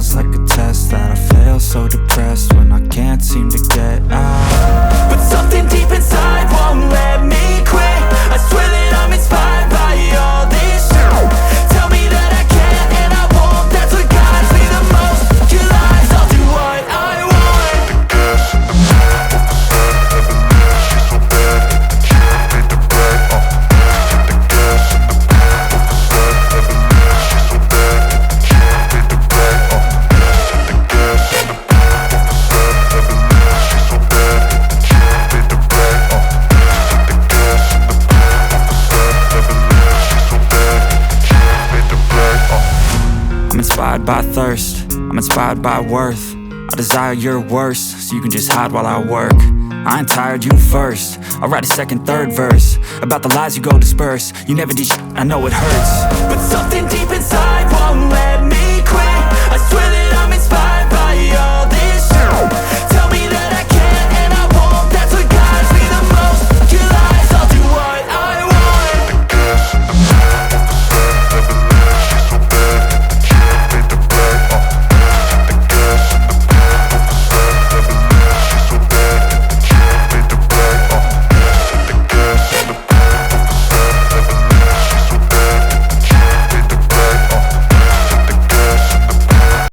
feels like a test that I fail, so depressed when I can't seem to get out. But something deep inside won't let me quit. I swear that I'm inspired by all this shit. Tell me that I can't and I won't. That's what guides me the most. Your lies, I'll do what I want. Gas in the middle of the sun, never leave. She's so bad that the killer made the bed. Hit the gas in the middle of the sun, never leave. She's so bad that the killer made the bed. Hit the gas in the middle of the sun, never leave. She's so bad that the killer made the bed. Hit the gas in the middle of the sun, never leave. She's so bad that the killer made the bed. I'm inspired by thirst, I'm inspired by worth. I desire your worst, so you can just hide while I work. I ain't tired, you first. I'll write a second, third verse about the lies you go disperse. You never did shit, I know it hurts. But something deep inside